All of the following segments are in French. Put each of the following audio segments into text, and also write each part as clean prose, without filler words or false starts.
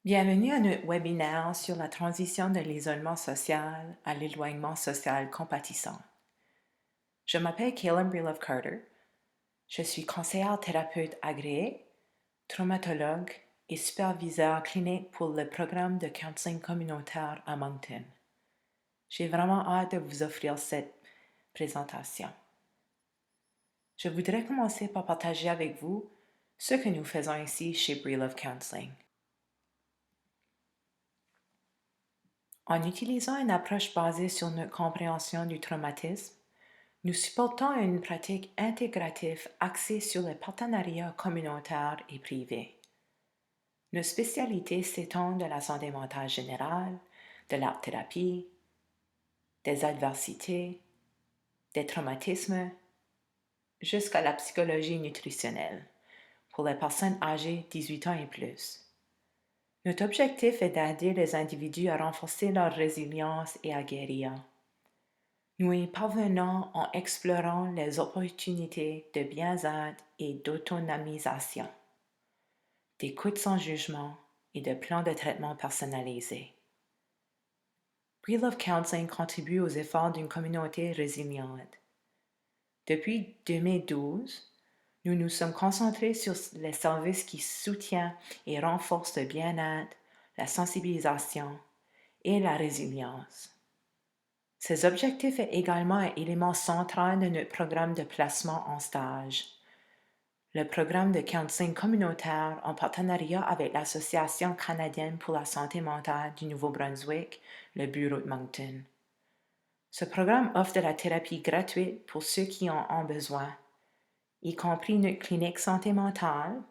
Bienvenue à notre webinaire sur la transition de l'isolement social à l'éloignement social compatissant. Je m'appelle Kaylin Breelove Carter. Je suis conseillère thérapeute agréée, traumatologue et superviseur clinique pour le programme de counseling communautaire à Moncton. J'ai vraiment hâte de vous offrir cette présentation. Je voudrais commencer par partager avec vous ce que nous faisons ici chez Breelove Counseling. En utilisant une approche basée sur notre compréhension du traumatisme, nous supportons une pratique intégrative axée sur le partenariat communautaire et privé. Nos spécialités s'étendent de la santé mentale générale, de l'art-thérapie, des adversités, des traumatismes, jusqu'à la psychologie nutritionnelle pour les personnes âgées de 18 ans et plus. Notre objectif est d'aider les individus à renforcer leur résilience et à guérir. Nous y parvenons en explorant les opportunités de bien-être et d'autonomisation, d'écoute sans jugement et de plans de traitement personnalisés. Breelove Counseling contribue aux efforts d'une communauté résiliente. Depuis 2012, nous nous sommes concentrés sur les services qui soutiennent et renforcent le bien-être, la sensibilisation et la résilience. Ces objectifs est également un élément central de notre programme de placement en stage. Le programme de counseling communautaire en partenariat avec l'Association canadienne pour la santé mentale du Nouveau-Brunswick, le bureau de Moncton. Ce programme offre de la thérapie gratuite pour ceux qui en ont besoin, y compris notre clinique santé mentale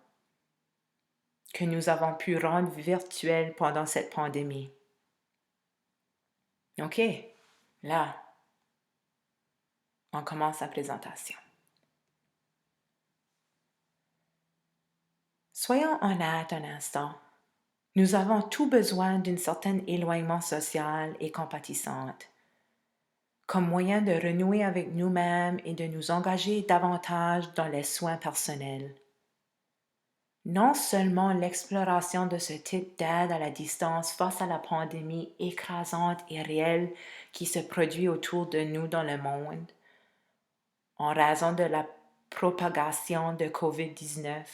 que nous avons pu rendre virtuelle pendant cette pandémie. OK, là, on commence la présentation. Soyons honnêtes un instant. Nous avons tout besoin d'un certain éloignement social et compatissante, comme moyen de renouer avec nous-mêmes et de nous engager davantage dans les soins personnels. Non seulement l'exploration de ce type d'aide à la distance face à la pandémie écrasante et réelle qui se produit autour de nous dans le monde, en raison de la propagation de COVID-19,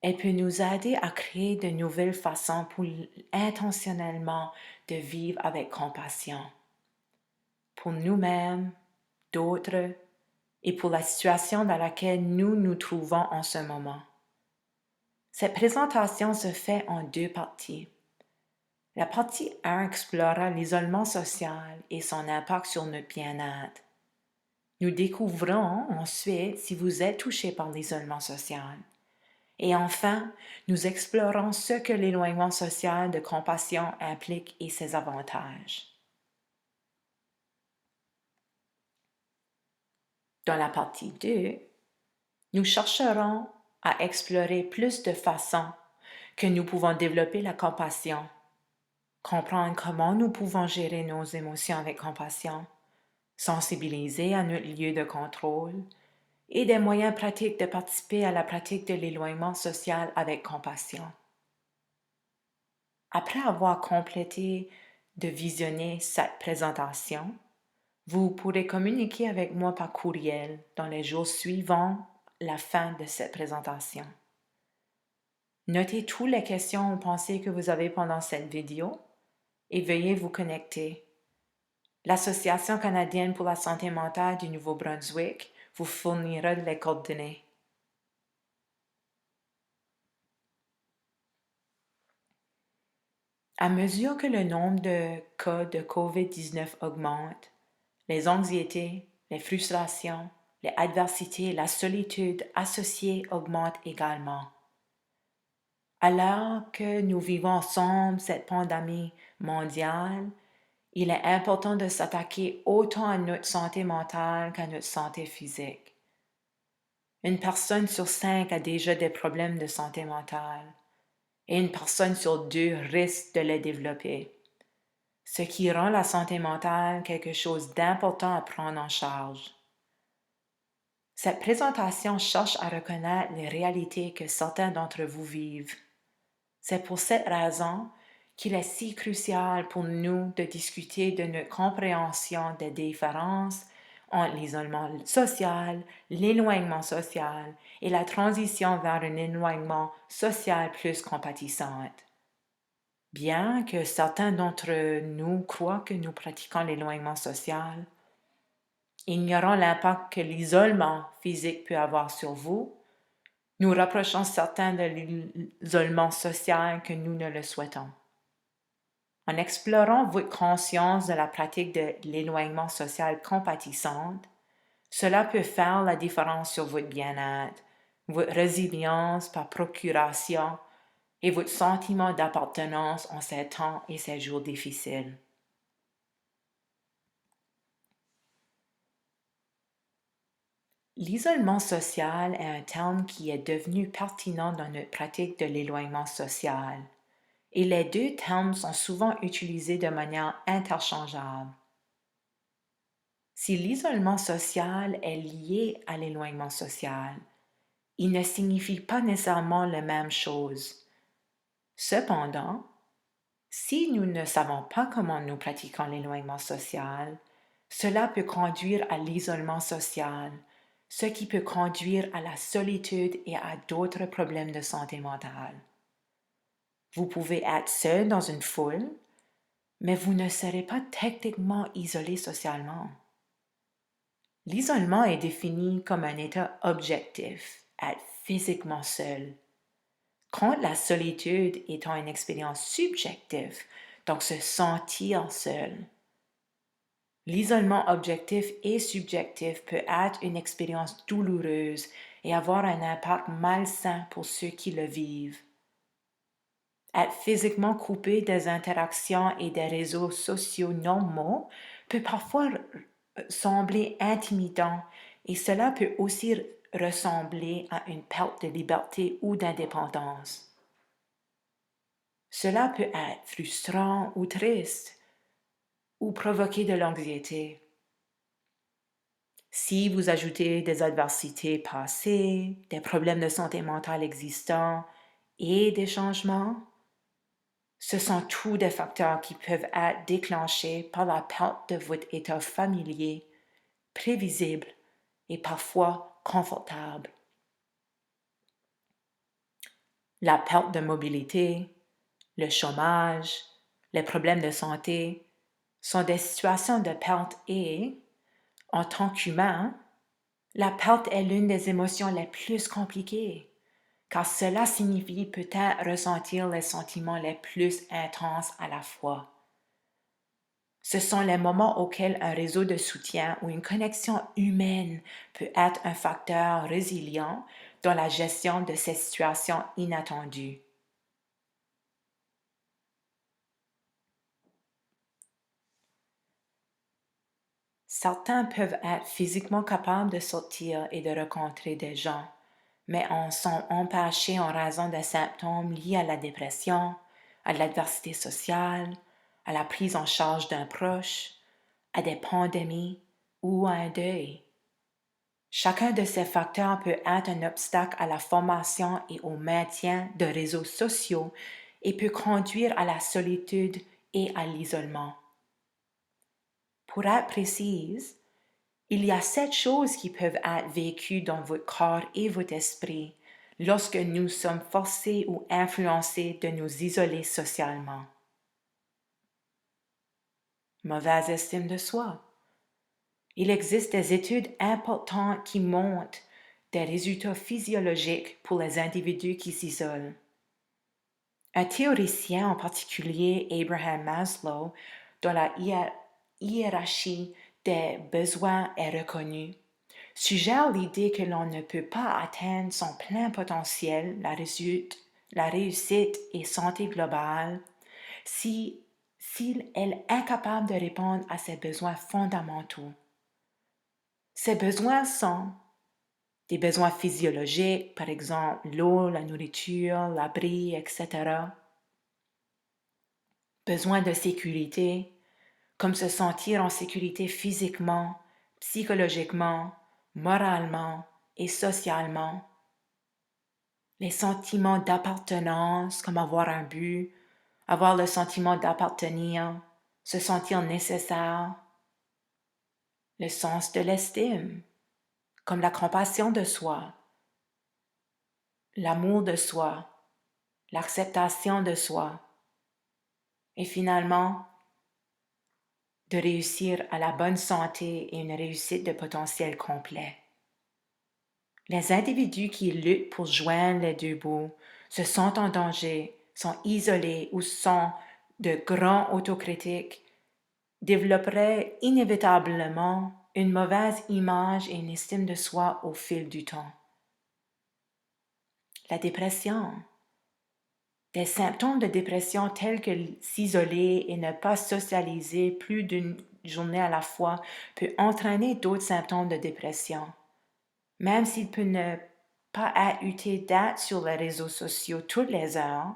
elle peut nous aider à créer de nouvelles façons pour intentionnellement de vivre avec compassion. Pour nous-mêmes, d'autres et pour la situation dans laquelle nous nous trouvons en ce moment. Cette présentation se fait en deux parties. La partie 1 explorera l'isolement social et son impact sur notre bien-être. Nous découvrons ensuite si vous êtes touché par l'isolement social. Et enfin, nous explorons ce que l'éloignement social de compassion implique et ses avantages. Dans la partie 2, nous chercherons à explorer plus de façons que nous pouvons développer la compassion, comprendre comment nous pouvons gérer nos émotions avec compassion, sensibiliser à notre lieu de contrôle et des moyens pratiques de participer à la pratique de l'éloignement social avec compassion. Après avoir complété de visionner cette présentation, vous pourrez communiquer avec moi par courriel dans les jours suivant la fin de cette présentation. Notez toutes les questions ou pensées que vous avez pendant cette vidéo et veuillez vous connecter. L'Association canadienne pour la santé mentale du Nouveau-Brunswick vous fournira les coordonnées. À mesure que le nombre de cas de COVID-19 augmente, les anxiétés, les frustrations, les adversités et la solitude associées augmentent également. Alors que nous vivons ensemble cette pandémie mondiale, il est important de s'attaquer autant à notre santé mentale qu'à notre santé physique. Une personne sur 5 a déjà des problèmes de santé mentale et une personne sur 2 risque de les développer, ce qui rend la santé mentale quelque chose d'important à prendre en charge. Cette présentation cherche à reconnaître les réalités que certains d'entre vous vivent. C'est pour cette raison qu'il est si crucial pour nous de discuter de notre compréhension des différences entre l'isolement social, l'éloignement social et la transition vers un éloignement social plus compatissant. Bien que certains d'entre nous croient que nous pratiquons l'éloignement social, ignorant l'impact que l'isolement physique peut avoir sur vous, nous rapprochons certains de l'isolement social que nous ne le souhaitons. En explorant votre conscience de la pratique de l'éloignement social compatissante, cela peut faire la différence sur votre bien-être, votre résilience par procuration et votre sentiment d'appartenance en ces temps et ces jours difficiles. L'isolement social est un terme qui est devenu pertinent dans notre pratique de l'éloignement social, et les deux termes sont souvent utilisés de manière interchangeable. Si l'isolement social est lié à l'éloignement social, il ne signifie pas nécessairement la même chose. Cependant, si nous ne savons pas comment nous pratiquons l'éloignement social, cela peut conduire à l'isolement social, ce qui peut conduire à la solitude et à d'autres problèmes de santé mentale. Vous pouvez être seul dans une foule, mais vous ne serez pas techniquement isolé socialement. L'isolement est défini comme un état objectif, être physiquement seul, quand la solitude étant une expérience subjective, donc se sentir seul. L'isolement objectif et subjectif peut être une expérience douloureuse et avoir un impact malsain pour ceux qui le vivent. Être physiquement coupé des interactions et des réseaux sociaux normaux peut parfois sembler intimidant et cela peut aussi ressembler à une perte de liberté ou d'indépendance. Cela peut être frustrant ou triste ou provoquer de l'anxiété. Si vous ajoutez des adversités passées, des problèmes de santé mentale existants et des changements, ce sont tous des facteurs qui peuvent être déclenchés par la perte de votre état familier, prévisible et parfois confortable. La perte de mobilité, le chômage, les problèmes de santé sont des situations de perte et, en tant qu'humain, la perte est l'une des émotions les plus compliquées, car cela signifie peut-être ressentir les sentiments les plus intenses à la fois. Ce sont les moments auxquels un réseau de soutien ou une connexion humaine peut être un facteur résilient dans la gestion de ces situations inattendues. Certains peuvent être physiquement capables de sortir et de rencontrer des gens, mais en sont empêchés en raison des symptômes liés à la dépression, à l'adversité sociale, à la prise en charge d'un proche, à des pandémies ou à un deuil. Chacun de ces facteurs peut être un obstacle à la formation et au maintien de réseaux sociaux et peut conduire à la solitude et à l'isolement. Pour être précise, il y a 7 choses qui peuvent être vécues dans votre corps et votre esprit lorsque nous sommes forcés ou influencés de nous isoler socialement. Mauvaise estime de soi. Il existe des études importantes qui montrent des résultats physiologiques pour les individus qui s'isolent. Un théoricien en particulier, Abraham Maslow, dont la hiérarchie des besoins est reconnue, suggère l'idée que l'on ne peut pas atteindre son plein potentiel, la réussite et santé globale, s'il est incapable de répondre à ses besoins fondamentaux. Ces besoins sont des besoins physiologiques, par exemple l'eau, la nourriture, l'abri, etc. Besoins de sécurité, comme se sentir en sécurité physiquement, psychologiquement, moralement et socialement. Les sentiments d'appartenance, comme avoir un but, avoir le sentiment d'appartenir, se sentir nécessaire, le sens de l'estime, comme la compassion de soi, l'amour de soi, l'acceptation de soi, et finalement, de réussir à la bonne santé et une réussite de potentiel complet. Les individus qui luttent pour joindre les deux bouts se sentent en danger, sont isolés ou sont de grands autocritiques, développeraient inévitablement une mauvaise image et une estime de soi au fil du temps. La dépression. Des symptômes de dépression tels que s'isoler et ne pas socialiser plus d'une journée à la fois peut entraîner d'autres symptômes de dépression. Même s'il peut ne pas être utile d'être sur les réseaux sociaux toutes les heures,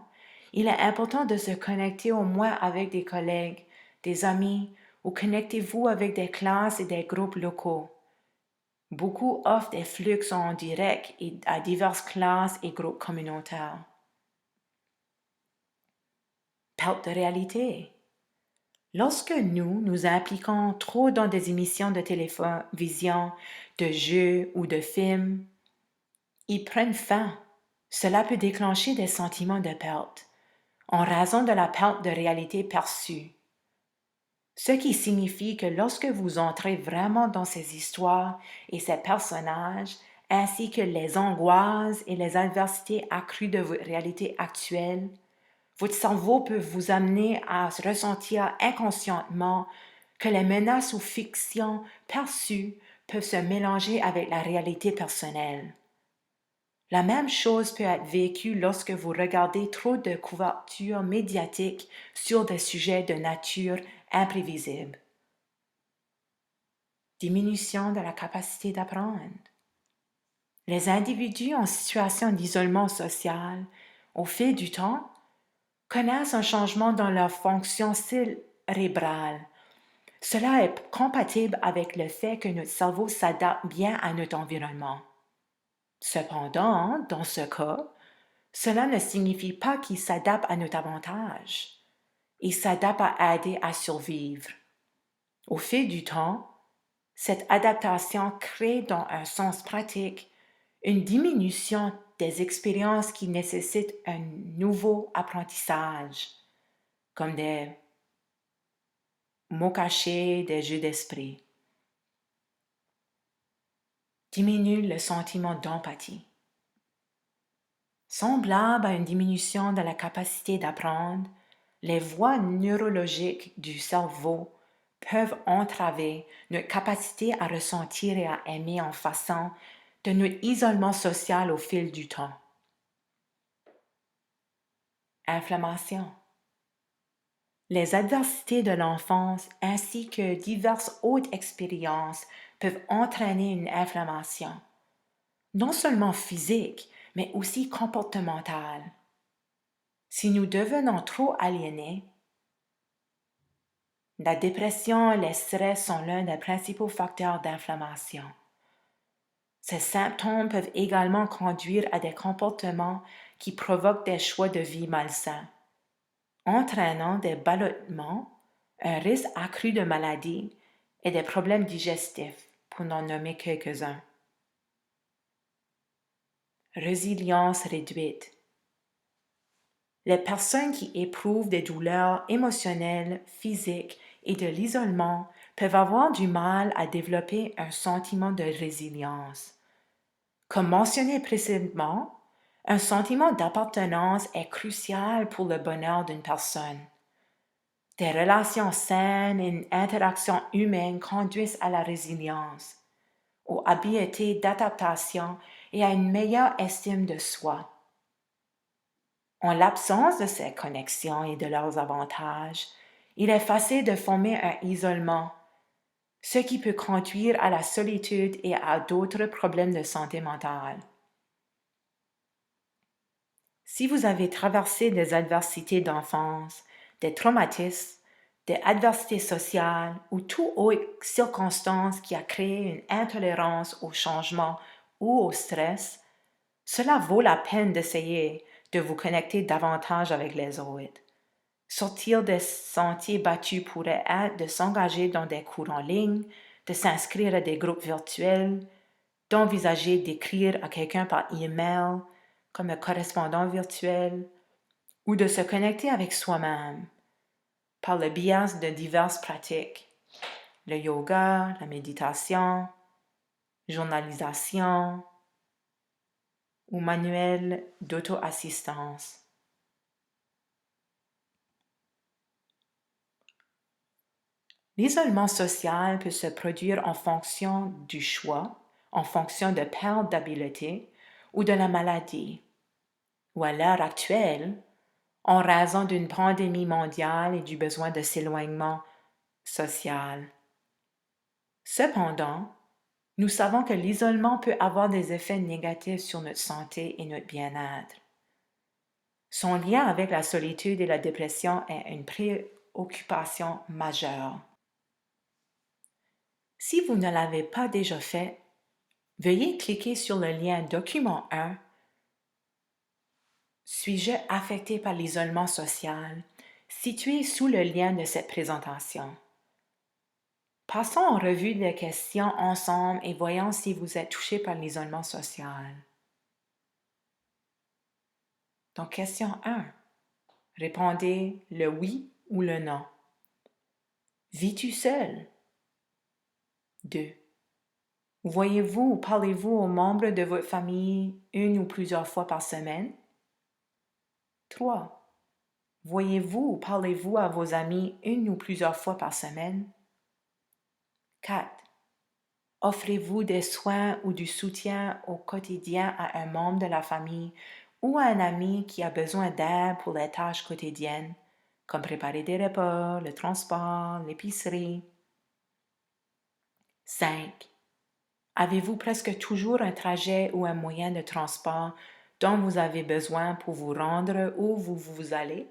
il est important de se connecter au moins avec des collègues, des amis, ou connectez-vous avec des classes et des groupes locaux. Beaucoup offrent des flux en direct et à diverses classes et groupes communautaires. Perte de réalité. Lorsque nous impliquons trop dans des émissions de télévision, de jeux ou de films, ils prennent fin. Cela peut déclencher des sentiments de perte, en raison de la perte de réalité perçue. Ce qui signifie que lorsque vous entrez vraiment dans ces histoires et ces personnages, ainsi que les angoisses et les adversités accrues de votre réalité actuelle, votre cerveau peut vous amener à ressentir inconsciemment que les menaces ou fictions perçues peuvent se mélanger avec la réalité personnelle. La même chose peut être vécue lorsque vous regardez trop de couvertures médiatiques sur des sujets de nature imprévisible. Diminution de la capacité d'apprendre. Les individus en situation d'isolement social, au fil du temps, connaissent un changement dans leur fonction cérébrale. Cela est compatible avec le fait que notre cerveau s'adapte bien à notre environnement. Cependant, dans ce cas, cela ne signifie pas qu'il s'adapte à notre avantage. Il s'adapte à aider à survivre. Au fil du temps, cette adaptation crée dans un sens pratique une diminution des expériences qui nécessitent un nouveau apprentissage, comme des mots cachés, des jeux d'esprit. Diminue le sentiment d'empathie. Semblable à une diminution de la capacité d'apprendre, les voies neurologiques du cerveau peuvent entraver notre capacité à ressentir et à aimer en faisant de notre isolement social au fil du temps. Inflammation. Les adversités de l'enfance ainsi que diverses autres expériences peuvent entraîner une inflammation, non seulement physique, mais aussi comportementale. Si nous devenons trop aliénés, la dépression et le stress sont l'un des principaux facteurs d'inflammation. Ces symptômes peuvent également conduire à des comportements qui provoquent des choix de vie malsains, entraînant des ballonnements, un risque accru de maladies et des problèmes digestifs, pour n'en nommer quelques-uns. Résilience réduite. Les personnes qui éprouvent des douleurs émotionnelles, physiques et de l'isolement peuvent avoir du mal à développer un sentiment de résilience. Comme mentionné précédemment, un sentiment d'appartenance est crucial pour le bonheur d'une personne. Des relations saines et une interaction humaine conduisent à la résilience, aux habiletés d'adaptation et à une meilleure estime de soi. En l'absence de ces connexions et de leurs avantages, il est facile de former un isolement, ce qui peut conduire à la solitude et à d'autres problèmes de santé mentale. Si vous avez traversé des adversités d'enfance, des traumatismes, des adversités sociales ou toute autre circonstance qui a créé une intolérance au changement ou au stress, Cela vaut la peine d'essayer de vous connecter davantage avec les autres. Sortir des sentiers battus pourrait être de s'engager dans des cours en ligne, de s'inscrire à des groupes virtuels, d'envisager d'écrire à quelqu'un par email comme un correspondant virtuel, ou de se connecter avec soi-même par le biais de diverses pratiques, le yoga, la méditation, journalisation ou manuel d'auto-assistance. L'isolement social peut se produire en fonction du choix, en fonction de perte d'habileté ou de la maladie, ou à l'heure actuelle, en raison d'une pandémie mondiale et du besoin de s'éloignement social. Cependant, nous savons que l'isolement peut avoir des effets négatifs sur notre santé et notre bien-être. Son lien avec la solitude et la dépression est une préoccupation majeure. Si vous ne l'avez pas déjà fait, veuillez cliquer sur le lien Document 1. Suis-je affecté par l'isolement social? Situé sous le lien de cette présentation. Passons en revue les questions ensemble et voyons si vous êtes touché par l'isolement social. Donc, question 1. Répondez le oui ou le non. Vis-tu seul? 2. Voyez-vous ou parlez-vous aux membres de votre famille une ou plusieurs fois par semaine? 3. Voyez-vous ou parlez-vous à vos amis une ou plusieurs fois par semaine? 4. Offrez-vous des soins ou du soutien au quotidien à un membre de la famille ou à un ami qui a besoin d'aide pour les tâches quotidiennes, comme préparer des repas, le transport, l'épicerie? 5. Avez-vous presque toujours un trajet ou un moyen de transport dont vous avez besoin pour vous rendre où vous allez?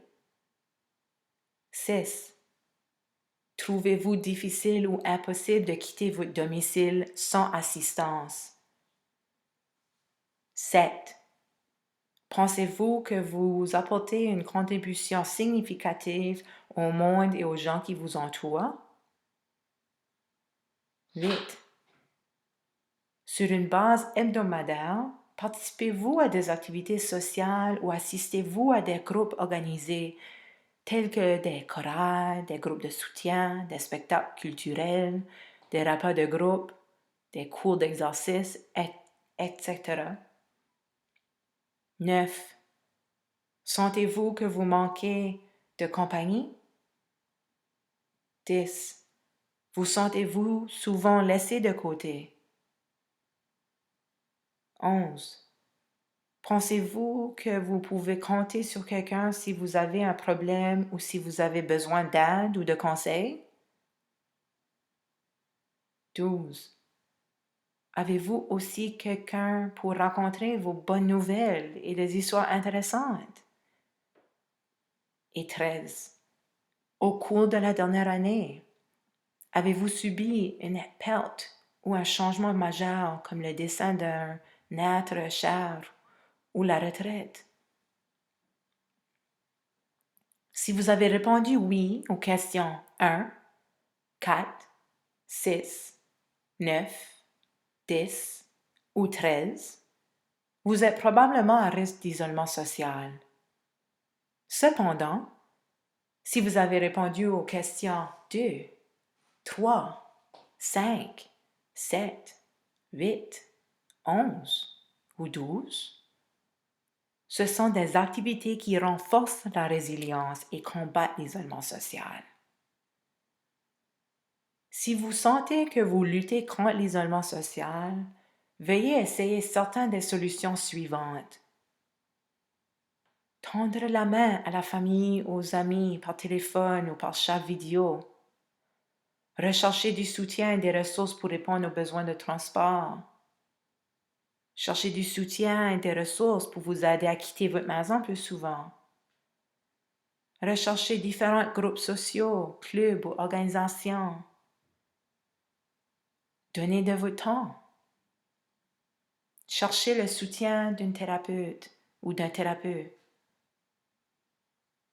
6. Trouvez-vous difficile ou impossible de quitter votre domicile sans assistance? 7. Pensez-vous que vous apportez une contribution significative au monde et aux gens qui vous entourent? 8. Sur une base hebdomadaire, participez-vous à des activités sociales ou assistez-vous à des groupes organisés tels que des chorales, des groupes de soutien, des spectacles culturels, des repas de groupe, des cours d'exercice, etc. 9. Sentez-vous que vous manquez de compagnie? 10. Vous sentez-vous souvent laissé de côté? 11. Pensez-vous que vous pouvez compter sur quelqu'un si vous avez un problème ou si vous avez besoin d'aide ou de conseils? 12. Avez-vous aussi quelqu'un pour raconter vos bonnes nouvelles et des histoires intéressantes? Et 13. Au cours de la dernière année, avez-vous subi une perte ou un changement majeur comme le décès d'un être cher ou la retraite? Si vous avez répondu oui aux questions 1, 4, 6, 9, 10 ou 13, vous êtes probablement à risque d'isolement social. Cependant, si vous avez répondu aux questions 2, 3, 5, 7, 8, 11 ou 12, ce sont des activités qui renforcent la résilience et combattent l'isolement social. Si vous sentez que vous luttez contre l'isolement social, veuillez essayer certaines des solutions suivantes. Tendre la main à la famille, aux amis par téléphone ou par chat vidéo. Rechercher du soutien et des ressources pour répondre aux besoins de transport. Chercher du soutien et des ressources pour vous aider à quitter votre maison plus souvent. Rechercher différents groupes sociaux, clubs ou organisations. Donnez de votre temps. cherchez le soutien d'une thérapeute ou d'un thérapeute.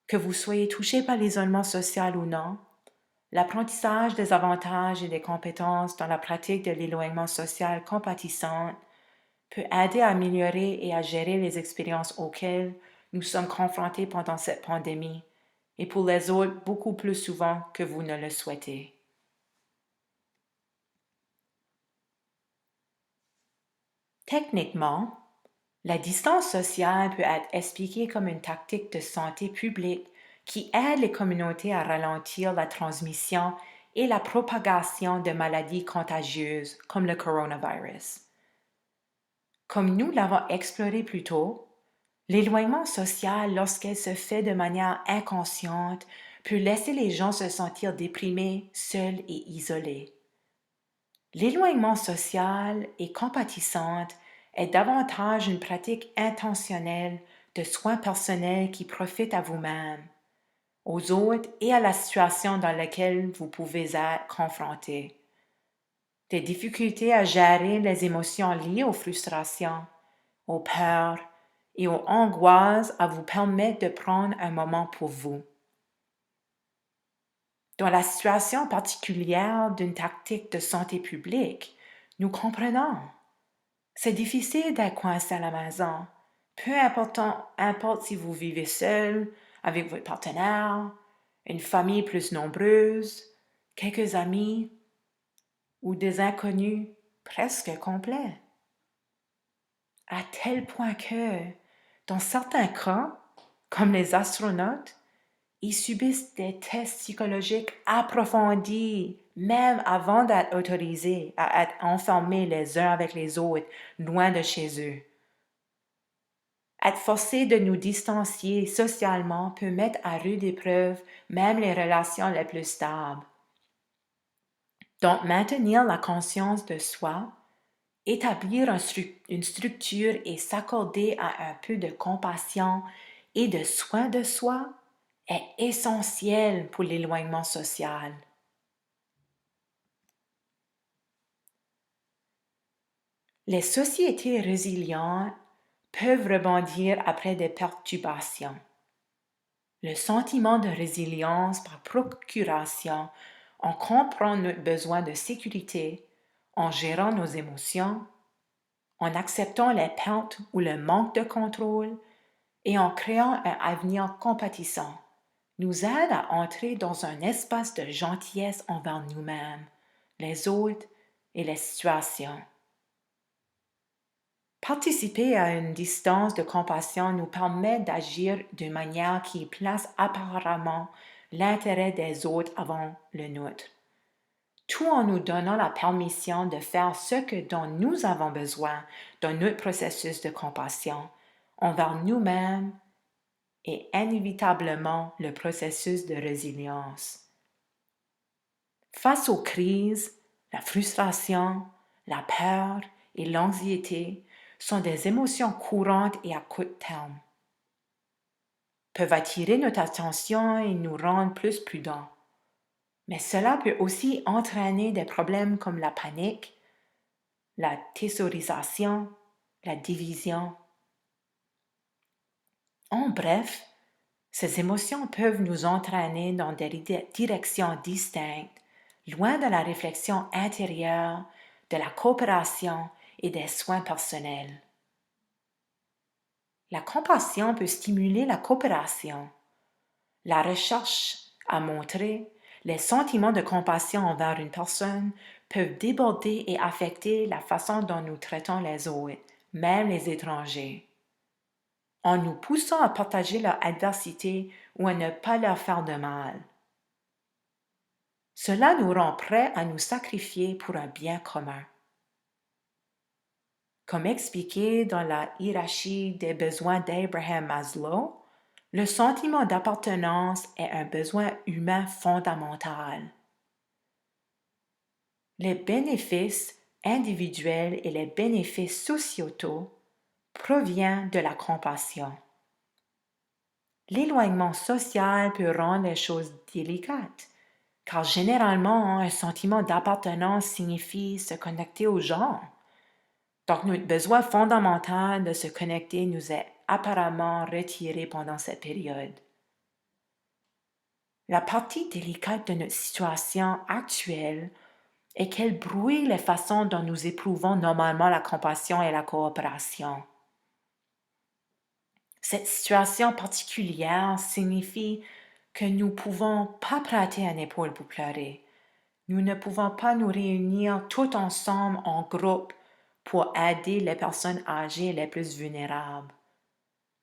Que vous soyez touché par l'isolement social ou non, l'apprentissage des avantages et des compétences dans la pratique de l'éloignement social compatissante peut aider à améliorer et à gérer les expériences auxquelles nous sommes confrontés pendant cette pandémie, et pour les autres beaucoup plus souvent que vous ne le souhaitez. Techniquement, la distance sociale peut être expliquée comme une tactique de santé publique qui aide les communautés à ralentir la transmission et la propagation de maladies contagieuses comme le coronavirus. Comme nous l'avons exploré plus tôt, l'éloignement social, lorsqu'elle se fait de manière inconsciente, peut laisser les gens se sentir déprimés, seuls et isolés. L'éloignement social et compatissante est davantage une pratique intentionnelle de soins personnels qui profite à vous-même, aux autres et à la situation dans laquelle vous pouvez être confronté. Des difficultés à gérer les émotions liées aux frustrations, aux peurs et aux angoisses à vous permettre de prendre un moment pour vous. Dans la situation particulière d'une tactique de santé publique, nous comprenons. C'est difficile d'être coincé à la maison, importe si vous vivez seul, avec votre partenaire, une famille plus nombreuse, quelques amis ou des inconnus presque complets. À tel point que, dans certains cas, comme les astronautes, ils subissent des tests psychologiques approfondis, même avant d'être autorisés à être enfermés les uns avec les autres, loin de chez eux. Être forcé de nous distancier socialement peut mettre à rude épreuve même les relations les plus stables. Donc, maintenir la conscience de soi, établir une structure et s'accorder à un peu de compassion et de soin de soi est essentiel pour l'éloignement social. Les sociétés résilientes peuvent rebondir après des perturbations. Le sentiment de résilience par procuration, on comprend notre besoin de sécurité, en gérant nos émotions, en acceptant les pertes ou le manque de contrôle et en créant un avenir compatissant, nous aide à entrer dans un espace de gentillesse envers nous-mêmes, les autres et les situations. Participer à une distance de compassion nous permet d'agir d'une manière qui place apparemment l'intérêt des autres avant le nôtre, tout en nous donnant la permission de faire ce dont nous avons besoin dans notre processus de compassion envers nous-mêmes et inévitablement le processus de résilience. Face aux crises, la frustration, la peur et l'anxiété sont des émotions courantes et à court terme, peuvent attirer notre attention et nous rendre plus prudents. Mais cela peut aussi entraîner des problèmes comme la panique, la thésaurisation, la division. En bref, ces émotions peuvent nous entraîner dans des directions distinctes, loin de la réflexion intérieure, de la coopération et des soins personnels. La compassion peut stimuler la coopération. La recherche a montré les sentiments de compassion envers une personne peuvent déborder et affecter la façon dont nous traitons les autres, même les étrangers, en nous poussant à partager leur adversité ou à ne pas leur faire de mal. Cela nous rend prêts à nous sacrifier pour un bien commun. Comme expliqué dans la hiérarchie des besoins d'Abraham Maslow, le sentiment d'appartenance est un besoin humain fondamental. Les bénéfices individuels et les bénéfices sociétaux proviennent de la compassion. L'éloignement social peut rendre les choses délicates, car généralement un sentiment d'appartenance signifie se connecter aux gens, Donc, notre besoin fondamental de se connecter nous est apparemment retiré pendant cette période. La partie délicate de notre situation actuelle est qu'elle brouille les façons dont nous éprouvons normalement la compassion et la coopération. Cette situation particulière signifie que nous ne pouvons pas prêter une épaule pour pleurer. Nous ne pouvons pas nous réunir tout ensemble en groupe pour aider les personnes âgées les plus vulnérables.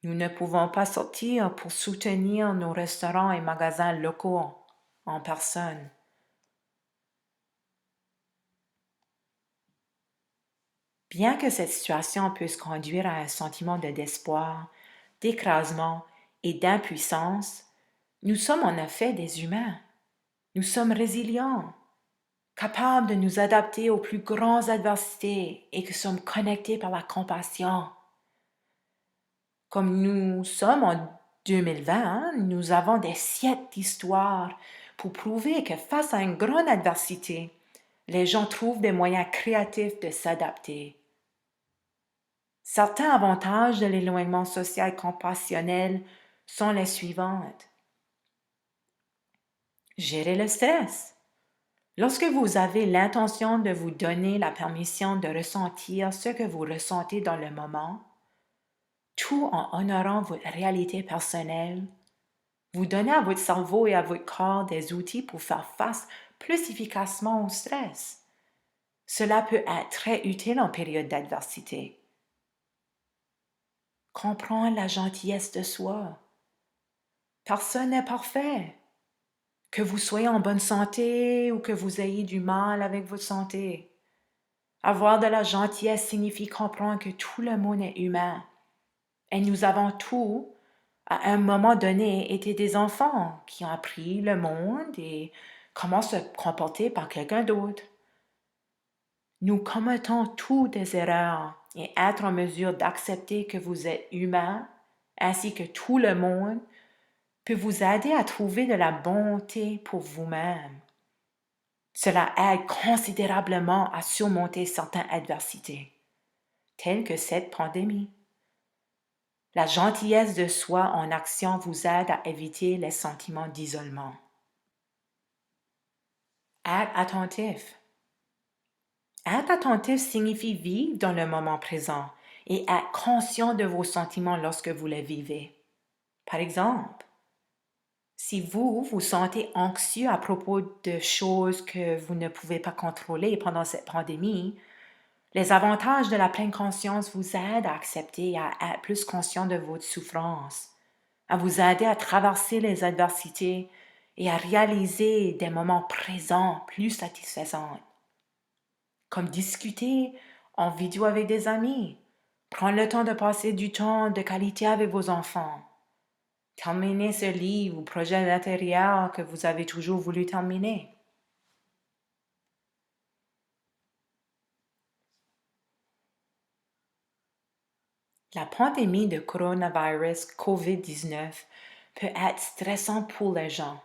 Nous ne pouvons pas sortir pour soutenir nos restaurants et magasins locaux en personne. Bien que cette situation puisse conduire à un sentiment de désespoir, d'écrasement et d'impuissance, nous sommes en effet des humains. Nous sommes résilients, capables de nous adapter aux plus grandes adversités et que sommes connectés par la compassion. Comme nous sommes en 2020, nous avons des siècles d'histoire pour prouver que face à une grande adversité, les gens trouvent des moyens créatifs de s'adapter. Certains avantages de l'éloignement social compassionnel sont les suivantes. Gérer le stress. Lorsque vous avez l'intention de vous donner la permission de ressentir ce que vous ressentez dans le moment, tout en honorant votre réalité personnelle, vous donnez à votre cerveau et à votre corps des outils pour faire face plus efficacement au stress. Cela peut être très utile en période d'adversité. Comprendre la gentillesse de soi. Personne n'est parfait. Que vous soyez en bonne santé ou que vous ayez du mal avec votre santé. Avoir de la gentillesse signifie comprendre que tout le monde est humain. Et nous avons tous, à un moment donné, été des enfants qui ont appris le monde et comment se comporter par quelqu'un d'autre. Nous commettons tous des erreurs et être en mesure d'accepter que vous êtes humain ainsi que tout le monde peut vous aider à trouver de la bonté pour vous-même. Cela aide considérablement à surmonter certaines adversités, telles que cette pandémie. La gentillesse de soi en action vous aide à éviter les sentiments d'isolement. Être attentif. Être attentif signifie vivre dans le moment présent et être conscient de vos sentiments lorsque vous les vivez. Par exemple, si vous vous sentez anxieux à propos de choses que vous ne pouvez pas contrôler pendant cette pandémie, les avantages de la pleine conscience vous aident à accepter et à être plus conscient de votre souffrance, à vous aider à traverser les adversités et à réaliser des moments présents plus satisfaisants, comme discuter en vidéo avec des amis, prendre le temps de passer du temps de qualité avec vos enfants, terminer ce livre ou projet d'intérieur que vous avez toujours voulu terminer. La pandémie de coronavirus COVID-19 peut être stressante pour les gens.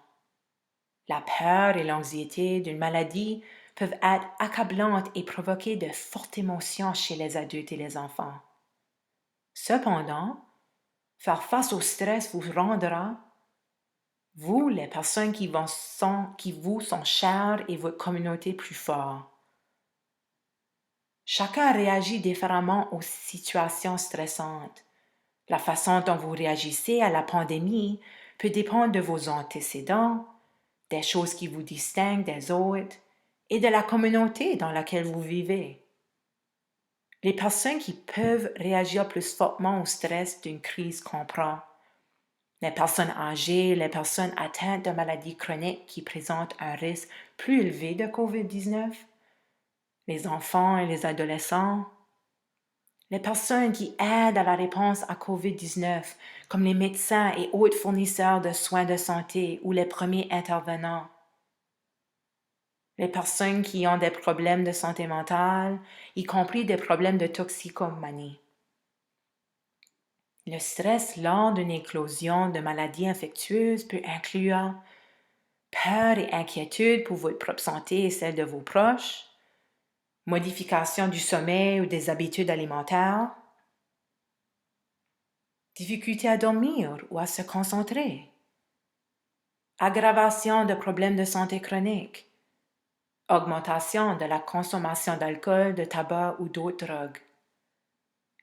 La peur et l'anxiété d'une maladie peuvent être accablantes et provoquer de fortes émotions chez les adultes et les enfants. Cependant, faire face au stress vous rendra, vous, les personnes qui vous sont chères et votre communauté plus fort. Chacun réagit différemment aux situations stressantes. La façon dont vous réagissez à la pandémie peut dépendre de vos antécédents, des choses qui vous distinguent des autres et de la communauté dans laquelle vous vivez. Les personnes qui peuvent réagir plus fortement au stress d'une crise comprennent les personnes âgées, les personnes atteintes de maladies chroniques qui présentent un risque plus élevé de COVID-19, les enfants et les adolescents, les personnes qui aident à la réponse à COVID-19, comme les médecins et autres fournisseurs de soins de santé ou les premiers intervenants, les personnes qui ont des problèmes de santé mentale, y compris des problèmes de toxicomanie. Le stress lors d'une éclosion de maladies infectieuses peut inclure peur et inquiétude pour votre propre santé et celle de vos proches, modification du sommeil ou des habitudes alimentaires, difficulté à dormir ou à se concentrer, aggravation de problèmes de santé chronique, augmentation de la consommation d'alcool, de tabac ou d'autres drogues.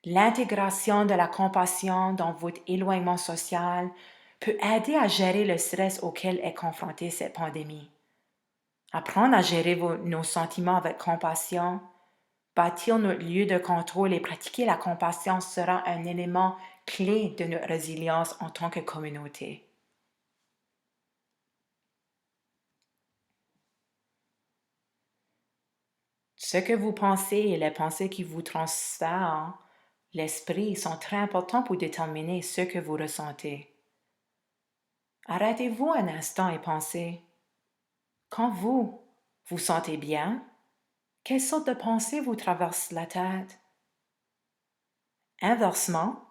L'intégration de la compassion dans votre éloignement social peut aider à gérer le stress auquel est confrontée cette pandémie. Apprendre à gérer nos sentiments avec compassion, bâtir notre lieu de contrôle et pratiquer la compassion sera un élément clé de notre résilience en tant que communauté. Ce que vous pensez et les pensées qui vous transfèrent l'esprit sont très importants pour déterminer ce que vous ressentez. Arrêtez-vous un instant et pensez, quand vous vous sentez bien, quelle sorte de pensée vous traverse la tête? Inversement,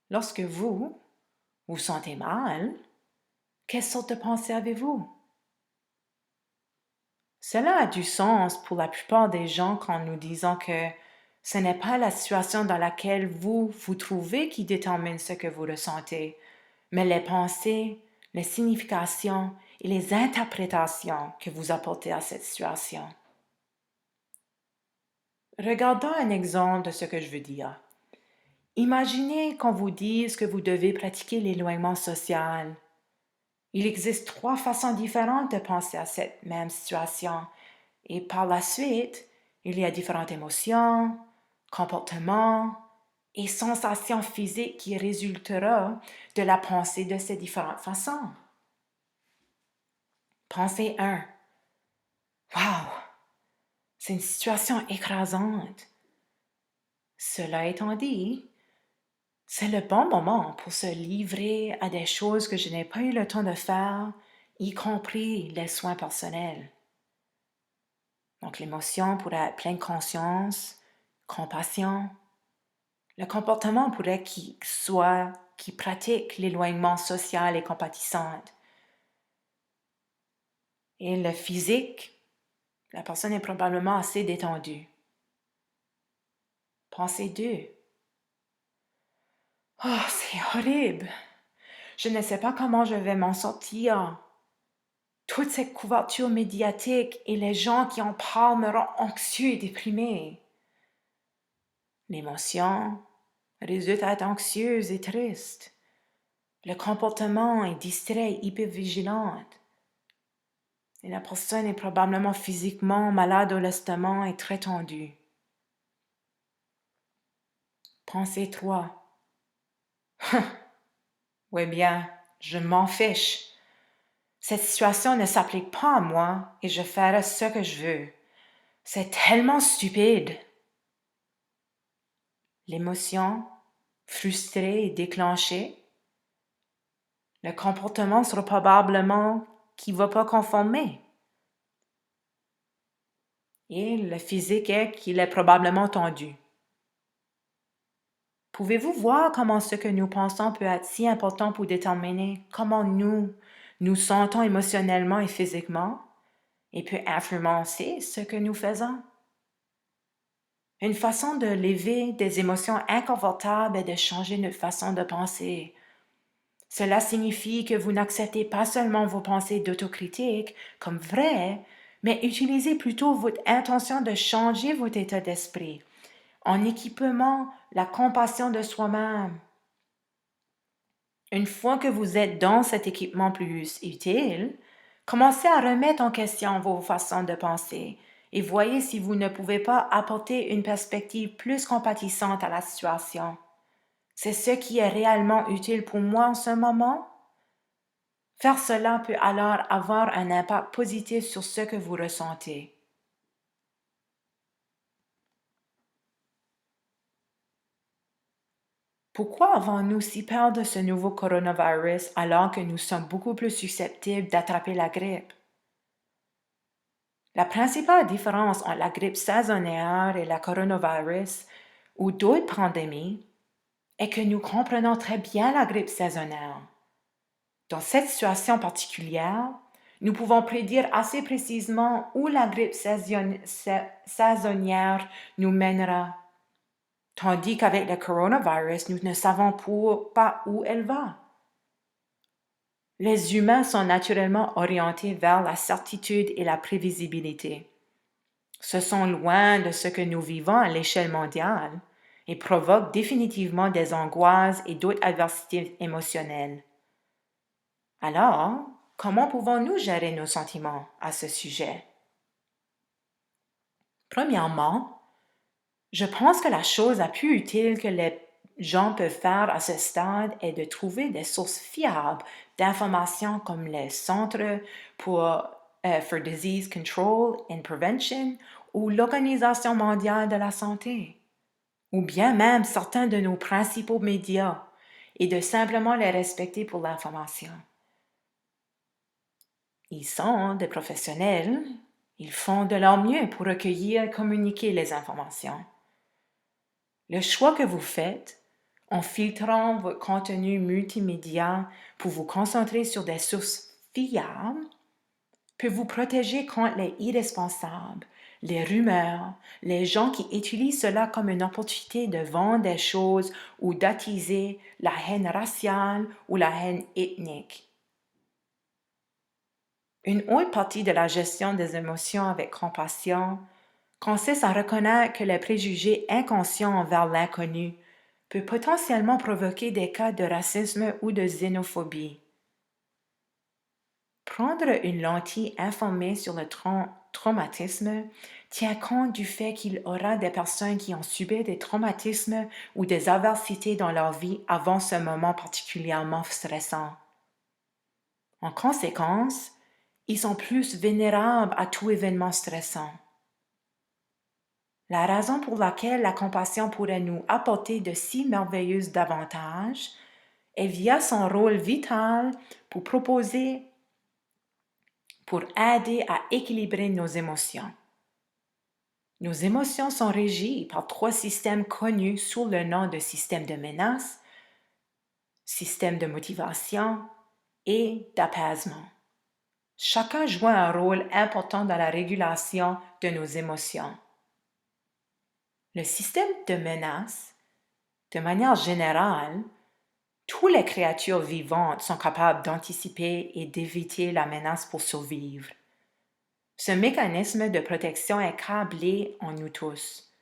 lorsque vous vous sentez mal, quelle sorte de pensée avez-vous? Cela a du sens pour la plupart des gens quand nous disons que ce n'est pas la situation dans laquelle vous vous trouvez qui détermine ce que vous ressentez, mais les pensées, les significations et les interprétations que vous apportez à cette situation. Regardons un exemple de ce que je veux dire. Imaginez qu'on vous dise que vous devez pratiquer l'éloignement social. Il existe 3 façons différentes de penser à cette même situation et par la suite, il y a différentes émotions, comportements et sensations physiques qui résulteront de la pensée de ces différentes façons. Pensée 1. Wow, c'est une situation écrasante. Cela étant dit, c'est le bon moment pour se livrer à des choses que je n'ai pas eu le temps de faire, y compris les soins personnels. Donc l'émotion pourrait être pleine conscience, compassion. Le comportement pourrait qu'il qui pratique l'éloignement social et compatissant. Et le physique, la personne est probablement assez détendue. Pensée 2. Oh, c'est horrible. Je ne sais pas comment je vais m'en sortir. Toute cette couverture médiatique et les gens qui en parlent me rendent anxieux et déprimé. L'émotion résulte à être anxieuse et triste. Le comportement est distrait et hypervigilant. Et la personne est probablement physiquement malade au l'estomac et très tendue. Pensée 3. Oui bien, je m'en fiche. Cette situation ne s'applique pas à moi et je ferai ce que je veux. C'est tellement stupide. L'émotion, frustrée et déclenchée. Le comportement sera probablement qui ne va pas conformer. Et le physique est qu'il est probablement tendu. Pouvez-vous voir comment ce que nous pensons peut être si important pour déterminer comment nous sentons émotionnellement et physiquement et peut influencer ce que nous faisons? Une façon de lever des émotions inconfortables est de changer notre façon de penser. Cela signifie que vous n'acceptez pas seulement vos pensées d'autocritique comme vraies, mais utilisez plutôt votre intention de changer votre état d'esprit en équipement la compassion de soi-même. Une fois que vous êtes dans cet équipement plus utile, commencez à remettre en question vos façons de penser et voyez si vous ne pouvez pas apporter une perspective plus compatissante à la situation. C'est ce qui est réellement utile pour moi en ce moment? Faire cela peut alors avoir un impact positif sur ce que vous ressentez. Pourquoi avons-nous si peur de ce nouveau coronavirus alors que nous sommes beaucoup plus susceptibles d'attraper la grippe? La principale différence entre la grippe saisonnière et la coronavirus ou d'autres pandémies est que nous comprenons très bien la grippe saisonnière. Dans cette situation particulière, Nous pouvons prédire assez précisément où la grippe saisonnière nous mènera, tandis qu'avec le coronavirus, nous ne savons pas où elle va. Les humains sont naturellement orientés vers la certitude et la prévisibilité. Ce sont loin de ce que nous vivons à l'échelle mondiale et provoquent définitivement des angoisses et d'autres adversités émotionnelles. Alors, comment pouvons-nous gérer nos sentiments à ce sujet? Premièrement, je pense que la chose la plus utile que les gens peuvent faire à ce stade est de trouver des sources fiables d'informations comme les Centres for Disease Control and Prevention ou l'Organisation mondiale de la santé, ou bien même certains de nos principaux médias, et de simplement les respecter pour l'information. Ils sont des professionnels, ils font de leur mieux pour recueillir et communiquer les informations. Le choix que vous faites, en filtrant votre contenu multimédia pour vous concentrer sur des sources fiables, peut vous protéger contre les irresponsables, les rumeurs, les gens qui utilisent cela comme une opportunité de vendre des choses ou d'attiser la haine raciale ou la haine ethnique. Une autre partie de la gestion des émotions avec compassion consiste à reconnaître que les préjugés inconscients envers l'inconnu peut potentiellement provoquer des cas de racisme ou de xénophobie. Prendre une lentille informée sur le traumatisme tient compte du fait qu'il y aura des personnes qui ont subi des traumatismes ou des adversités dans leur vie avant ce moment particulièrement stressant. En conséquence, ils sont plus vulnérables à tout événement stressant. La raison pour laquelle la compassion pourrait nous apporter de si merveilleux avantages est via son rôle vital pour aider à équilibrer nos émotions. Nos émotions sont régies par 3 systèmes connus sous le nom de système de menace, système de motivation et d'apaisement. Chacun joue un rôle important dans la régulation de nos émotions. Le système de menace, de manière générale, toutes les créatures vivantes sont capables d'anticiper et d'éviter la menace pour survivre. Ce mécanisme de protection est câblé en nous tous.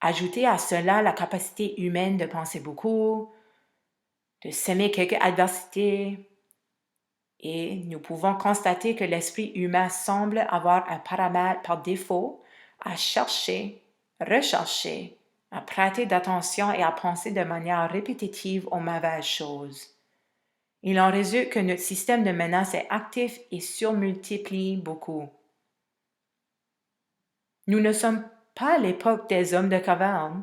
Ajoutez à cela la capacité humaine de penser beaucoup, de s'aimer quelques adversités, et nous pouvons constater que l'esprit humain semble avoir un paramètre par défaut à chercher, rechercher, à prêter d'attention et à penser de manière répétitive aux mauvaises choses. Il en résulte que notre système de menace est actif et surmultiplie beaucoup. Nous ne sommes pas à l'époque des hommes de caverne,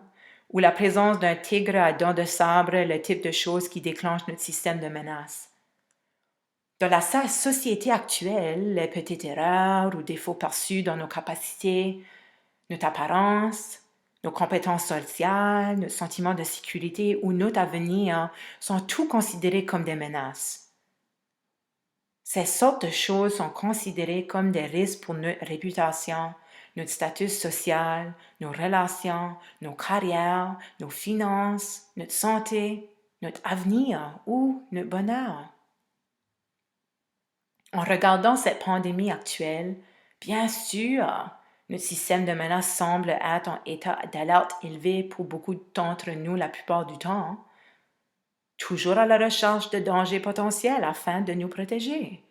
où la présence d'un tigre à dents de sabre est le type de chose qui déclenche notre système de menace. Dans la société actuelle, les petites erreurs ou défauts perçus dans nos capacités, notre apparence, nos compétences sociales, notre sentiment de sécurité ou notre avenir sont tous considérés comme des menaces. Ces sortes de choses sont considérées comme des risques pour notre réputation, notre statut social, nos relations, nos carrières, nos finances, notre santé, notre avenir ou notre bonheur. En regardant cette pandémie actuelle, bien sûr, notre système de menace semble être en état d'alerte élevé pour beaucoup d'entre nous la plupart du temps, toujours à la recherche de dangers potentiels afin de nous protéger.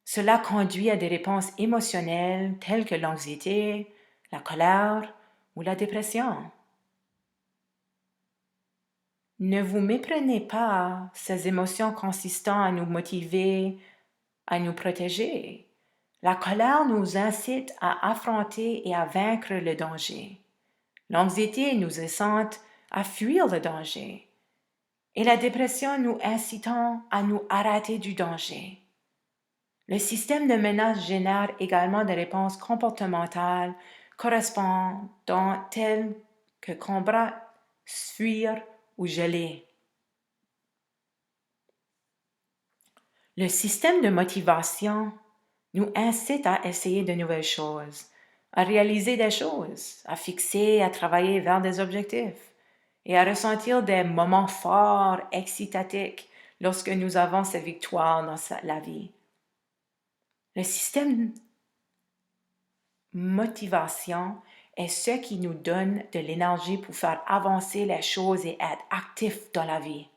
Cela conduit à des réponses émotionnelles telles que l'anxiété, la colère ou la dépression. Ne vous méprenez pas ces émotions consistant à nous motiver, à nous protéger. La colère nous incite à affronter et à vaincre le danger. L'anxiété nous incite à fuir le danger. Et la dépression nous incitant à nous arrêter du danger. Le système de menace génère également des réponses comportementales correspondant telles que combattre, fuir ou geler. Le système de motivation nous incite à essayer de nouvelles choses, à réaliser des choses, à fixer, à travailler vers des objectifs et à ressentir des moments forts, excitatiques lorsque nous avons ces victoires dans la vie. Le système motivation est ce qui nous donne de l'énergie pour faire avancer les choses et être actifs dans la vie.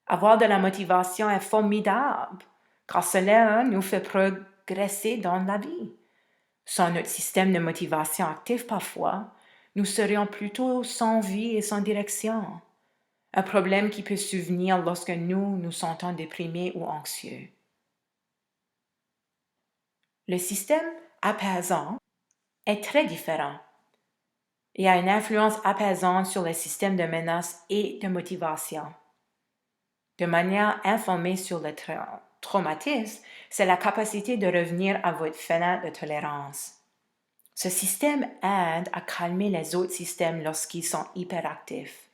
Avoir de la motivation est formidable, car cela nous fait progresser dans la vie. Sans notre système de motivation actif parfois, nous serions plutôt sans vie et sans direction. Un problème qui peut survenir lorsque nous nous sentons déprimés ou anxieux. Le système apaisant est très différent et a une influence apaisante sur le système de menace et de motivation. De manière informée sur le traumatisme, c'est la capacité de revenir à votre fenêtre de tolérance. Ce système aide à calmer les autres systèmes lorsqu'ils sont hyperactifs.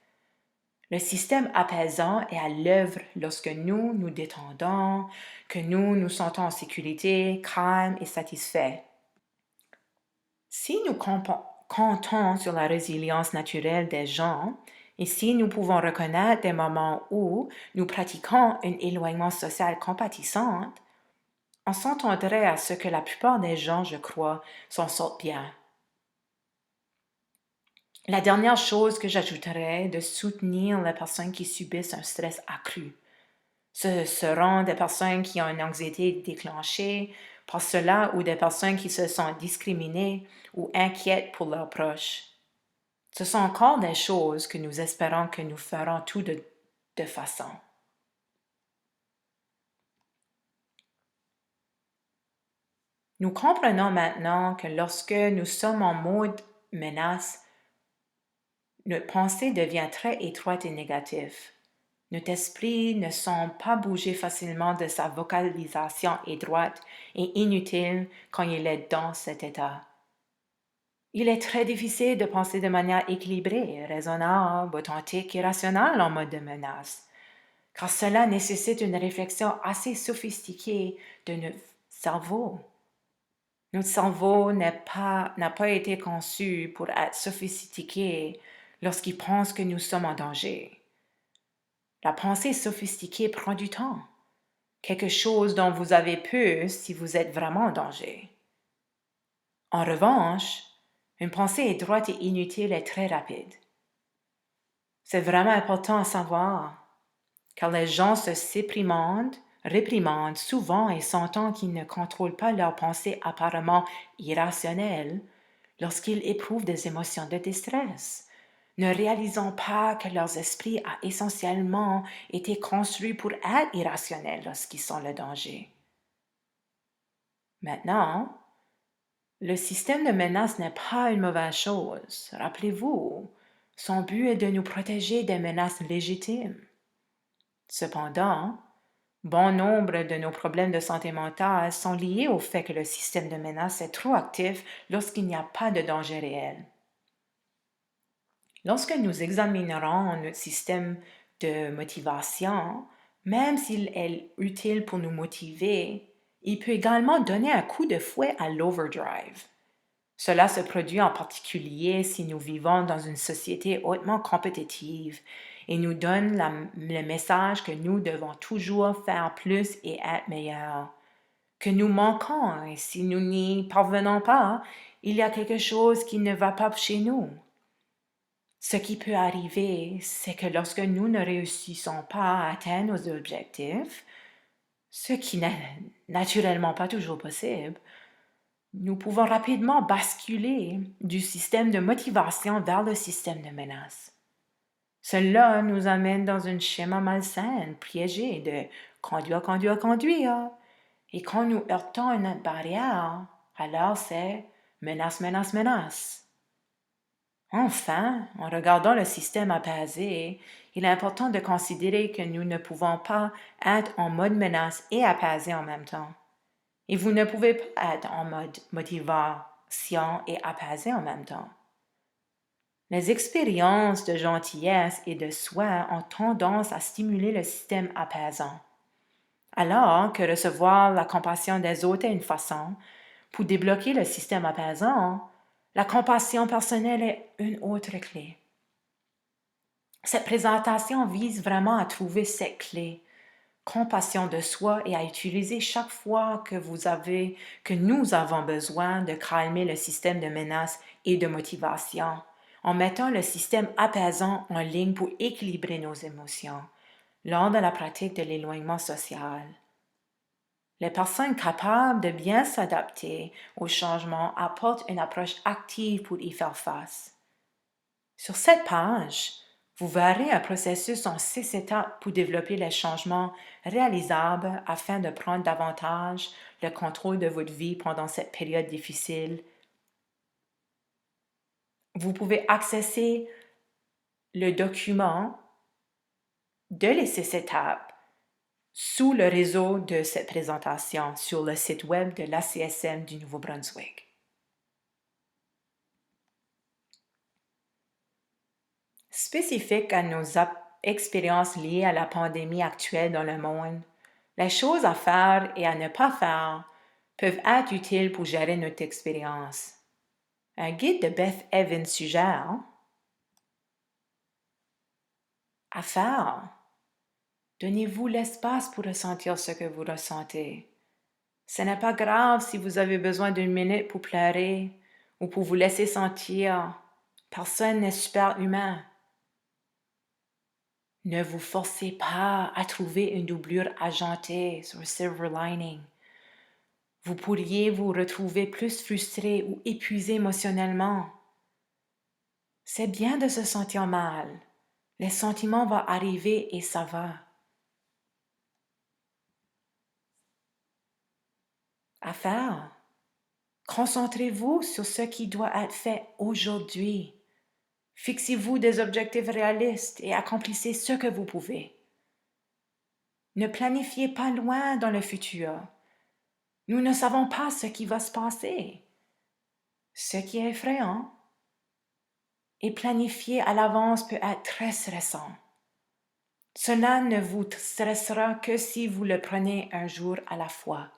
Le système apaisant est à l'œuvre lorsque nous nous détendons, que nous nous sentons en sécurité, calmes et satisfaits. Si nous comptons sur la résilience naturelle des gens, et si nous pouvons reconnaître des moments où nous pratiquons un éloignement social compatissant, on s'entendrait à ce que la plupart des gens, je crois, s'en sortent bien. La dernière chose que j'ajouterais est de soutenir les personnes qui subissent un stress accru. Ce seront des personnes qui ont une anxiété déclenchée par cela ou des personnes qui se sentent discriminées ou inquiètes pour leurs proches. Ce sont encore des choses que nous espérons que nous ferons tout de façon. Nous comprenons maintenant que lorsque nous sommes en mode menace, notre pensée devient très étroite et négative. Notre esprit ne semble pas bouger facilement de sa vocalisation étroite et inutile quand il est dans cet état. Il est très difficile de penser de manière équilibrée, raisonnable, authentique et rationnelle en mode de menace, car cela nécessite une réflexion assez sophistiquée de notre cerveau. Notre cerveau n'a pas été conçu pour être sophistiqué lorsqu'il pense que nous sommes en danger. La pensée sophistiquée prend du temps, quelque chose dont vous avez peur si vous êtes vraiment en danger. En revanche, une pensée étroite et inutile est très rapide. C'est vraiment important à savoir, car les gens se réprimandent souvent et sentant qu'ils ne contrôlent pas leurs pensées apparemment irrationnelles lorsqu'ils éprouvent des émotions de détresse, ne réalisant pas que leur esprit a essentiellement été construit pour être irrationnel lorsqu'ils sont le danger. Maintenant, le système de menace n'est pas une mauvaise chose. Rappelez-vous, son but est de nous protéger des menaces légitimes. Cependant, bon nombre de nos problèmes de santé mentale sont liés au fait que le système de menace est trop actif lorsqu'il n'y a pas de danger réel. Lorsque nous examinerons notre système de motivation, même s'il est utile pour nous motiver, il peut également donner un coup de fouet à l'overdrive. Cela se produit en particulier si nous vivons dans une société hautement compétitive et nous donne le message que nous devons toujours faire plus et être meilleurs, que nous manquons et si nous n'y parvenons pas, il y a quelque chose qui ne va pas chez nous. Ce qui peut arriver, c'est que lorsque nous ne réussissons pas à atteindre nos objectifs, ce qui n'est naturellement pas toujours possible, nous pouvons rapidement basculer du système de motivation vers le système de menace. Cela nous amène dans un schéma malsain, piégé de conduire. Et quand nous heurtons une barrière, alors c'est menace. Enfin, en regardant le système apaisé, il est important de considérer que nous ne pouvons pas être en mode menace et apaisé en même temps. Et vous ne pouvez pas être en mode motivation et apaisé en même temps. Les expériences de gentillesse et de soin ont tendance à stimuler le système apaisant. Alors que recevoir la compassion des autres est une façon pour débloquer le système apaisant, la compassion personnelle est une autre clé. Cette présentation vise vraiment à trouver cette clé, compassion de soi, et à utiliser chaque fois que nous avons besoin de calmer le système de menace et de motivation, en mettant le système apaisant en ligne pour équilibrer nos émotions lors de la pratique de l'éloignement social. Les personnes capables de bien s'adapter au changement apportent une approche active pour y faire face. Sur cette page, vous verrez un processus en 6 étapes pour développer les changements réalisables afin de prendre davantage le contrôle de votre vie pendant cette période difficile. Vous pouvez accéder le document de les 6 étapes sous le réseau de cette présentation sur le site web de l'ACSM du Nouveau-Brunswick. Spécifique à nos expériences liées à la pandémie actuelle dans le monde, les choses à faire et à ne pas faire peuvent être utiles pour gérer notre expérience. Un guide de Beth Evans suggère à faire. Donnez-vous l'espace pour ressentir ce que vous ressentez. Ce n'est pas grave si vous avez besoin d'une minute pour pleurer ou pour vous laisser sentir. Personne n'est superhumain. Ne vous forcez pas à trouver une doublure agentée sur Silver Lining. Vous pourriez vous retrouver plus frustré ou épuisé émotionnellement. C'est bien de se sentir mal. Les sentiments vont arriver et ça va. À faire. Concentrez-vous sur ce qui doit être fait aujourd'hui. Fixez-vous des objectifs réalistes et accomplissez ce que vous pouvez. Ne planifiez pas loin dans le futur. Nous ne savons pas ce qui va se passer. Ce qui est effrayant. Et planifier à l'avance peut être très stressant. Cela ne vous stressera que si vous le prenez un jour à la fois.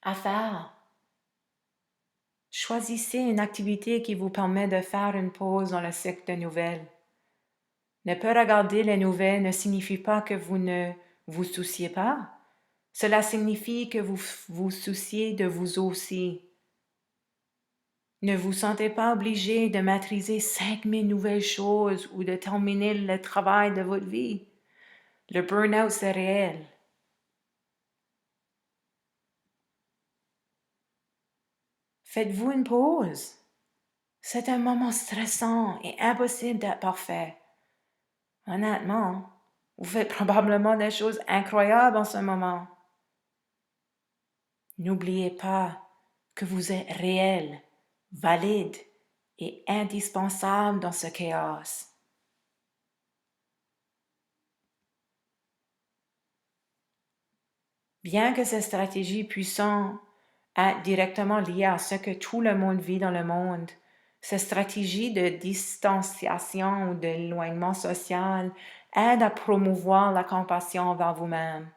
À faire. Choisissez une activité qui vous permet de faire une pause dans le cycle de nouvelles. Ne pas regarder les nouvelles ne signifie pas que vous ne vous souciez pas. Cela signifie que vous vous souciez de vous aussi. Ne vous sentez pas obligé de maîtriser 5000 nouvelles choses ou de terminer le travail de votre vie. Le burn-out, c'est réel. Faites-vous une pause. C'est un moment stressant et impossible d'être parfait. Honnêtement, vous faites probablement des choses incroyables en ce moment. N'oubliez pas que vous êtes réel, valide et indispensable dans ce chaos. Bien que ces stratégies puissent être directement liées à ce que tout le monde vit dans le monde, ces stratégies de distanciation ou d'éloignement social aident à promouvoir la compassion envers vous-même,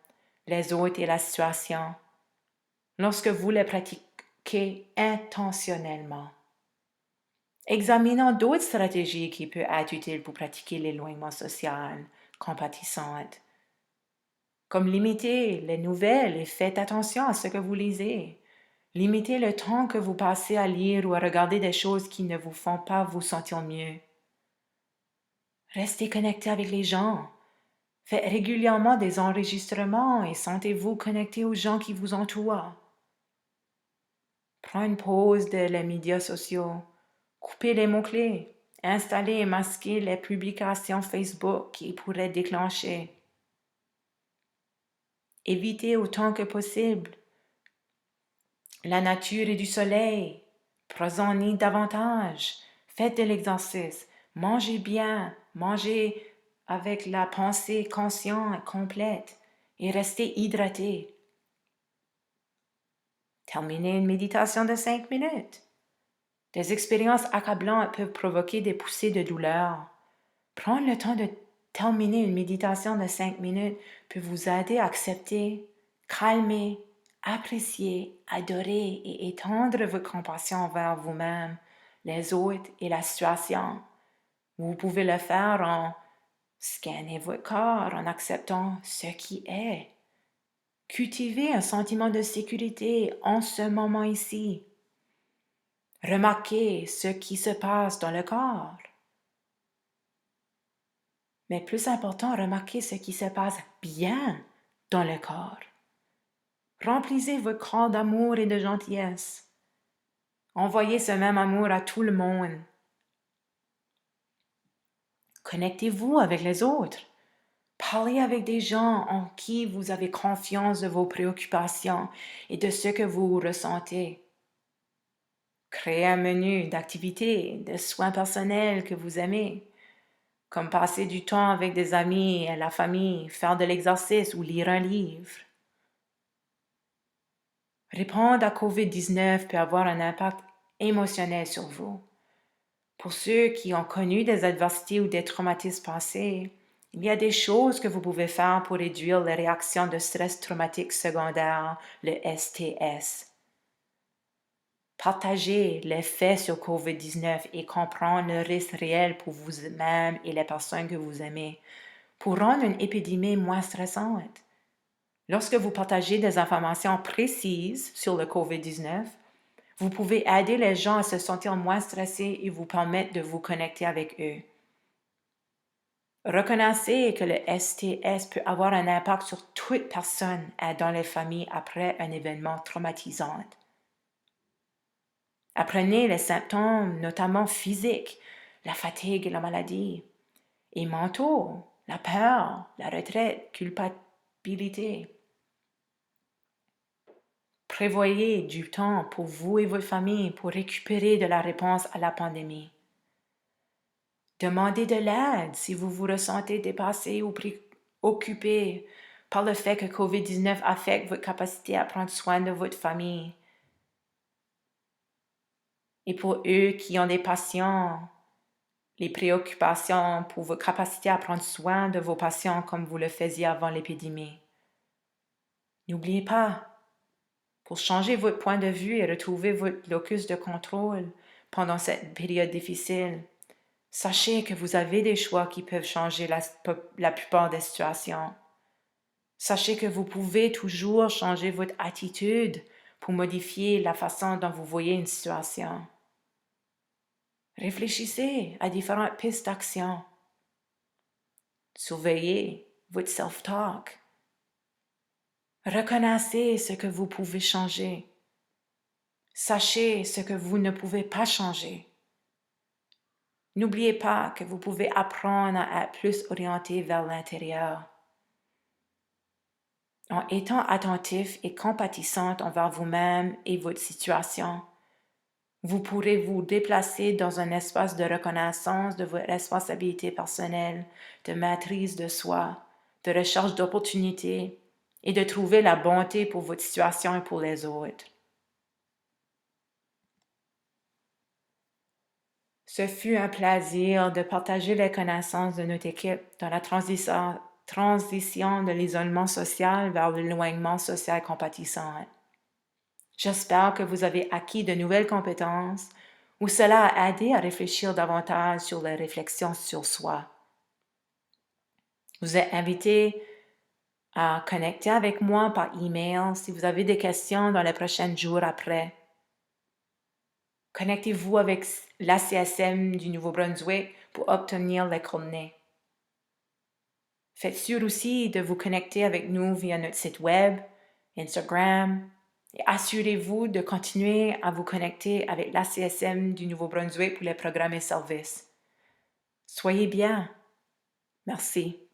les autres et la situation, lorsque vous les pratiquez intentionnellement. Examinons d'autres stratégies qui peuvent être utiles pour pratiquer l'éloignement social compatissante, comme limiter les nouvelles et faites attention à ce que vous lisez. Limitez le temps que vous passez à lire ou à regarder des choses qui ne vous font pas vous sentir mieux. Restez connecté avec les gens. Faites régulièrement des enregistrements et sentez-vous connecté aux gens qui vous entourent. Prenez une pause des médias sociaux. Coupez les mots-clés. Installez et masquez les publications Facebook qui pourraient déclencher. Évitez autant que possible la nature et du soleil. Prenez-en davantage. Faites de l'exercice. Mangez bien. Mangez avec la pensée consciente et complète. Et restez hydraté. Terminez une méditation de 5 minutes. Des expériences accablantes peuvent provoquer des poussées de douleur. Prendre le temps de terminer une méditation de 5 minutes peut vous aider à accepter, calmer, apprécier, adorer et étendre votre compassion envers vous-même, les autres et la situation. Vous pouvez le faire en scannant votre corps, en acceptant ce qui est. Cultivez un sentiment de sécurité en ce moment ici. Remarquez ce qui se passe dans le corps. Mais plus important, remarquez ce qui se passe bien dans le corps. Remplissez votre corps d'amour et de gentillesse. Envoyez ce même amour à tout le monde. Connectez-vous avec les autres. Parlez avec des gens en qui vous avez confiance de vos préoccupations et de ce que vous ressentez. Créez un menu d'activités, de soins personnels que vous aimez, comme passer du temps avec des amis et la famille, faire de l'exercice ou lire un livre. Répondre à COVID-19 peut avoir un impact émotionnel sur vous. Pour ceux qui ont connu des adversités ou des traumatismes passés, il y a des choses que vous pouvez faire pour réduire les réactions de stress traumatique secondaire, le STS. Partagez les faits sur COVID-19 et comprendre le risque réel pour vous-même et les personnes que vous aimez, pour rendre une épidémie moins stressante. Lorsque vous partagez des informations précises sur le COVID-19, vous pouvez aider les gens à se sentir moins stressés et vous permettre de vous connecter avec eux. Reconnaissez que le STS peut avoir un impact sur toute personne dans les familles après un événement traumatisant. Apprenez les symptômes, notamment physiques, la fatigue et la maladie, et mentaux, la peur, la retraite, culpabilité. Prévoyez du temps pour vous et votre famille pour récupérer de la réponse à la pandémie. Demandez de l'aide si vous vous ressentez dépassé ou préoccupé par le fait que COVID-19 affecte votre capacité à prendre soin de votre famille. Et pour eux qui ont des patients, les préoccupations pour votre capacité à prendre soin de vos patients comme vous le faisiez avant l'épidémie. N'oubliez pas, pour changer votre point de vue et retrouver votre locus de contrôle pendant cette période difficile, sachez que vous avez des choix qui peuvent changer la plupart des situations. Sachez que vous pouvez toujours changer votre attitude pour modifier la façon dont vous voyez une situation. Réfléchissez à différentes pistes d'action. Surveillez votre self-talk. Reconnaissez ce que vous pouvez changer. Sachez ce que vous ne pouvez pas changer. N'oubliez pas que vous pouvez apprendre à être plus orienté vers l'intérieur. En étant attentif et compatissante envers vous-même et votre situation, vous pourrez vous déplacer dans un espace de reconnaissance de vos responsabilités personnelles, de maîtrise de soi, de recherche d'opportunités et de trouver la bonté pour votre situation et pour les autres. Ce fut un plaisir de partager les connaissances de notre équipe dans la transition de l'isolement social vers l'éloignement social compatissant. J'espère que vous avez acquis de nouvelles compétences ou cela a aidé à réfléchir davantage sur les réflexions sur soi. Vous êtes invité à connecter avec moi par email si vous avez des questions dans les prochains jours après. Connectez-vous avec l'ACSM du Nouveau-Brunswick pour obtenir les coordonnées. Faites sûr aussi de vous connecter avec nous via notre site web, Instagram, et assurez-vous de continuer à vous connecter avec l'ACSM du Nouveau-Brunswick pour les programmes et services. Soyez bien. Merci.